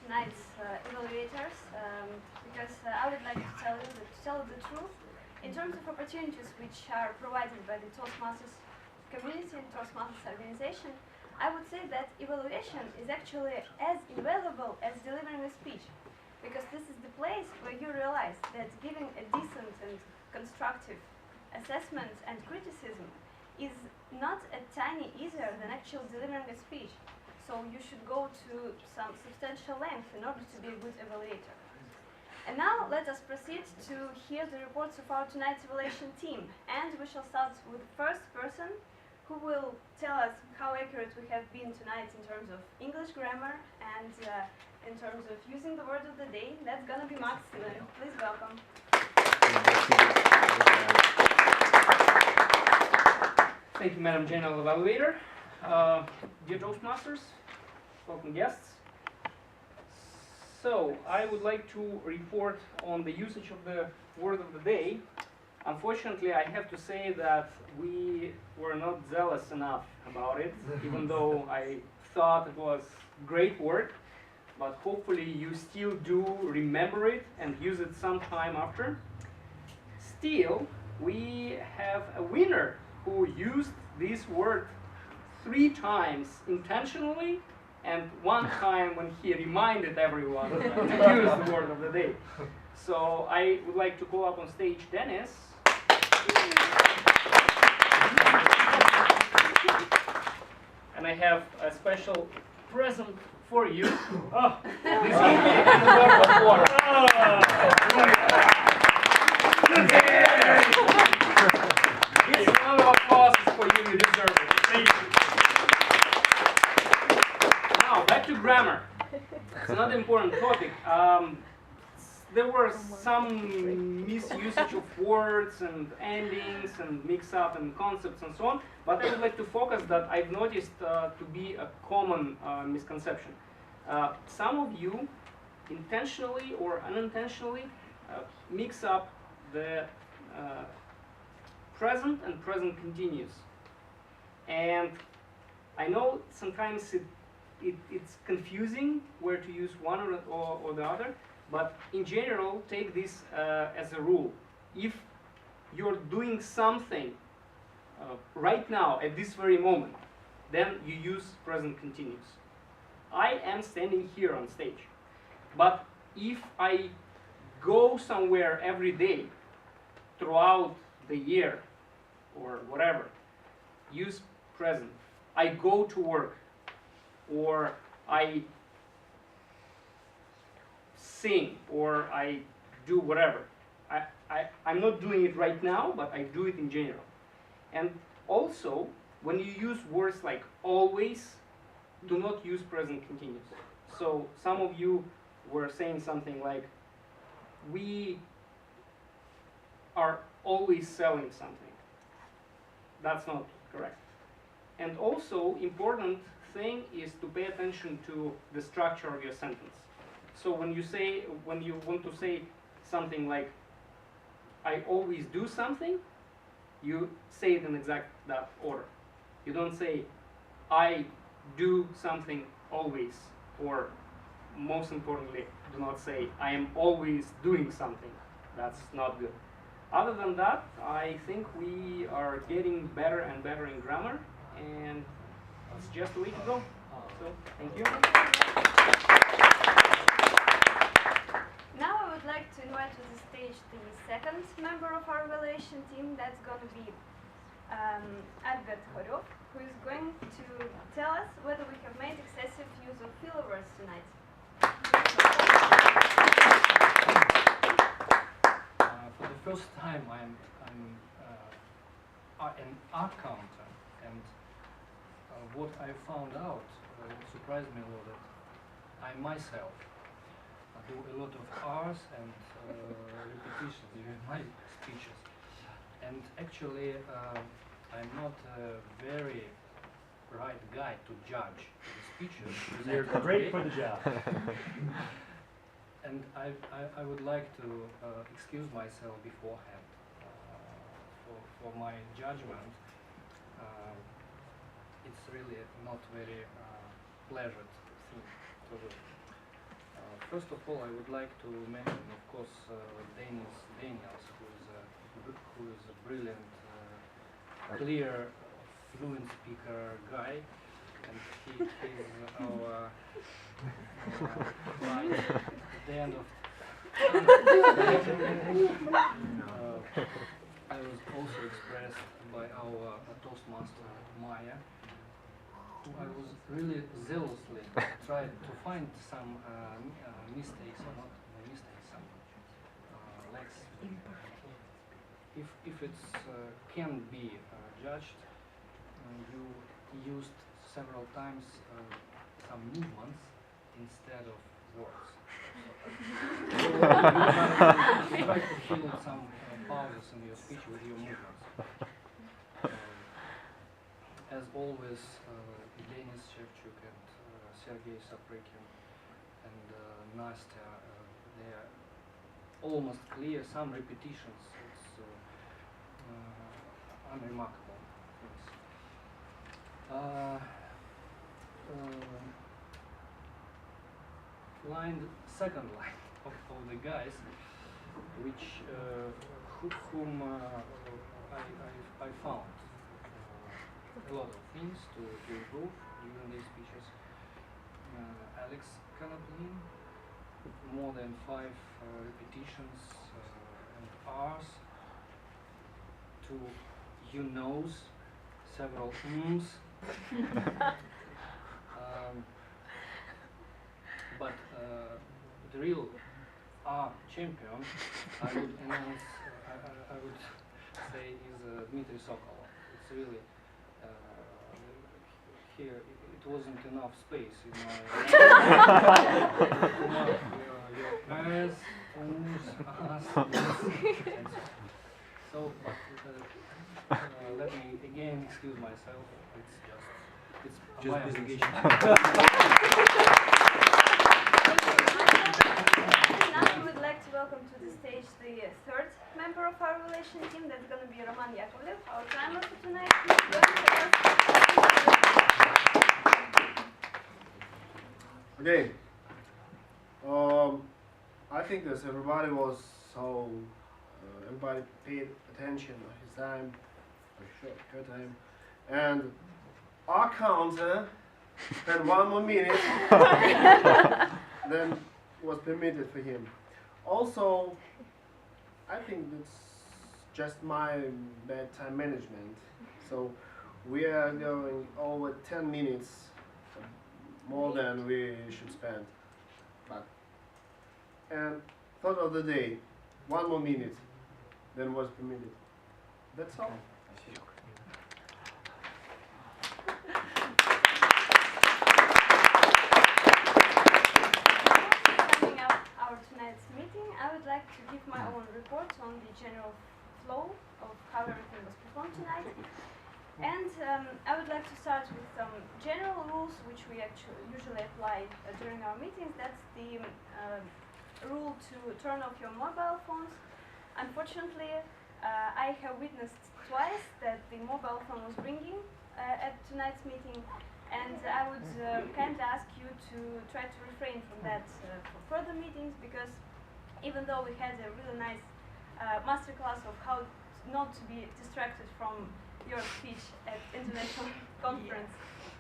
tonight's evaluators because I would like to tell you the truth in terms of opportunities which are provided by the Toastmasters community and Toastmasters organization. I would say that evaluation is actually as invaluable as delivering a speech, because this is the place where you realize that giving a decent and constructive assessment and criticism is not a tiny easier than actually delivering a speech. So you should go to some substantial length in order to be a good evaluator. And now let us proceed to hear the reports of our tonight's evaluation team. And we shall start with the first person who will tell us how accurate we have been tonight in terms of English grammar and in terms of using the word of the day. That's gonna be Maxim. Please welcome. Thank you, Madam General Evaluator. Dear Toastmasters, welcome guests. So, I would like to report on the usage of the word of the day. Unfortunately, I have to say that we were not zealous enough about it, even though I thought it was great word, but hopefully you still do remember it and use it sometime after. Still, we have a winner who used this word 3 times intentionally and 1 time when he reminded everyone to use the word of the day. So I would like to call up on stage Dennis. And I have a special present for you. Oh, this is a bottle of water. This round of applause is for you. You deserve it. Thank you. Now back to grammar. It's another important topic. There were some misusage of words and endings and mix-up and concepts and so on, but I would like to focus that I've noticed to be a common misconception. Some of you intentionally or unintentionally mix up the present and present continuous. And I know sometimes it's confusing where to use one or the other, but in general, take this as a rule. If you're doing something right now, at this very moment, then you use present continuous. I am standing here on stage. But if I go somewhere every day, throughout the year, or whatever, use present. I go to work, or I sing, or I do whatever. I'm not doing it right now, but I do it in general. And also, when you use words like always, do not use present continuous. So some of you were saying something like, we are always selling something. That's not correct. And also, important thing is to pay attention to the structure of your sentence. So when you want to say something like, I always do something, you say it in exact that order. You don't say, I do something always, or most importantly, do not say, I am always doing something. That's not good. Other than that, I think we are getting better and better in grammar, and it's just a way to go. So, thank you. Now I would like to invite to the stage the second member of our evaluation team. That's going to be Albert Horov, who is going to tell us whether we have made excessive use of filler words tonight. For the first time, I'm an accountant, and what I found out surprised me a lot. That I myself do a lot of R's and repetitions in my speeches, and actually I'm not a very right guy to judge the speeches. You're great for the job. And I would like to excuse myself beforehand for my judgment. It's really not very pleasant thing to do. First of all, I would like to mention, of course, Daniels, who is a brilliant, clear, fluent speaker guy, and he is our client at the end of. I was also expressed by our Toastmaster Maya, who I was really zealously tried to find some mistakes, or not mistakes, some lacks. If it's can be judged, you used several times some movements instead of words. So you try to fill some pauses in your speech with your movements. As always, Denis Shevchuk and Sergei Saprekin and Nastya, they are almost clear. Some repetitions, it's unremarkable things. Second line of the guys, which whom I found a lot of things to improve during these speeches. Alex Kanaplin, more than 5 repetitions and R's, to you knows, several ums. But the real R champion, I would announce, I would say, is Dmitry Sokolov. It's really here. It wasn't enough space in my your R's, ums, R's, and so. Let me again excuse myself. It's my obligation. Now we would like to welcome to the stage the third member of our relation team. That's going to be Roman Yakovlev, our timer for tonight. Okay. I think that everybody was so. Everybody paid attention to his time, her time, and our counter spent 1 more minute than was permitted for him. Also, I think it's just my bad time management. So we are going over 10 minutes more than we should spend. And thought of the day, 1 more minute than was permitted. That's all. Summing up our tonight's meeting, I would like to give my own report on the general flow of how everything was performed tonight. And I would like to start with some general rules which we actually usually apply during our meetings. That's the rule to turn off your mobile phones. Unfortunately, I have witnessed twice that the mobile phone was ringing at tonight's meeting, and I would kindly ask you to try to refrain from that for further meetings, because even though we had a really nice masterclass of how not to be distracted from your speech at international conference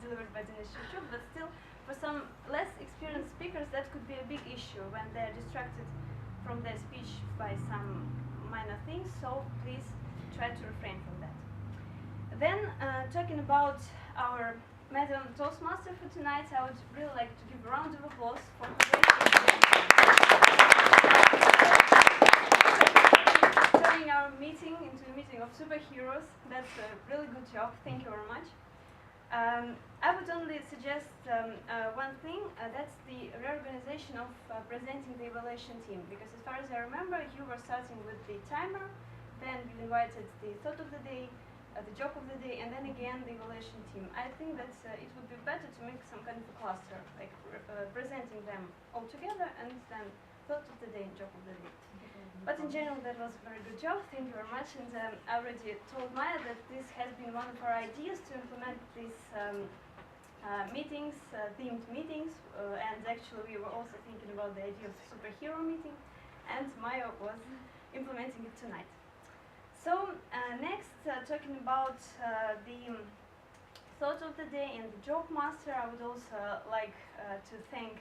delivered by Denis Shevchuk, but still, for some less experienced speakers, that could be a big issue when they're distracted from their speech by some minor things, so please try to refrain from that. Then, talking about our Madam Toastmaster for tonight, I would really like to give a round of applause for her great turning our meeting into a meeting of superheroes. That's a really good job. Thank you very much. I would only suggest one thing, that's the reorganization of presenting the evaluation team, because as far as I remember, you were starting with the timer, then you invited the thought of the day, the joke of the day, and then again the evaluation team. I think that it would be better to make some kind of a cluster, like presenting them all together and then thought of the day and joke of the day. But in general, that was a very good job. Thank you very much. And I already told Maya that this has been one of our ideas to implement this meetings, themed meetings, and actually we were also thinking about the idea of superhero meeting, and Mayo was implementing it tonight. So next, talking about the thought of the day and the job master, I would also like to thank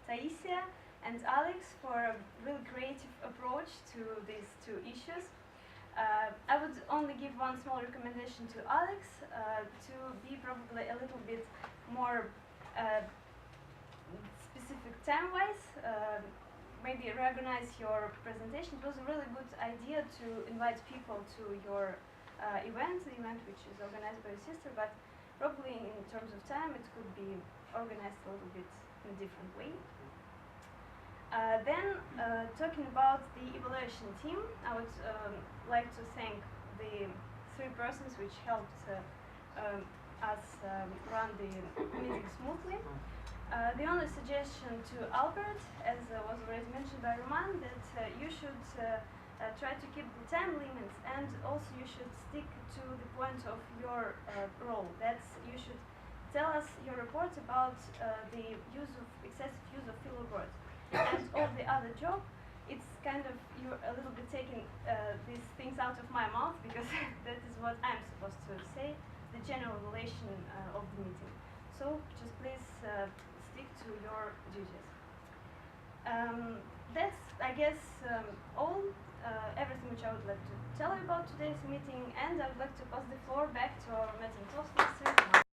Taisia and Alex for a really creative approach to these two issues. I would only give one small recommendation to Alex, to be probably a little bit more specific time-wise. Maybe reorganize your presentation. It was a really good idea to invite people to your event, the event which is organized by your sister, but probably in terms of time it could be organized a little bit in a different way. Then, talking about the evaluation team, I would like to thank the 3 persons which helped us run the meeting smoothly. The only suggestion to Albert, as was already mentioned by Roman, that you should try to keep the time limits, and also you should stick to the point of your role. That's, you should tell us your report about the excessive use of filler words. And all the other job, it's kind of, you're a little bit taking these things out of my mouth, because that is what I'm supposed to say, the general relation of the meeting. So just please stick to your duties. That's, I guess, all, everything which I would like to tell you about today's meeting, and I would like to pass the floor back to our meeting Toastmasters.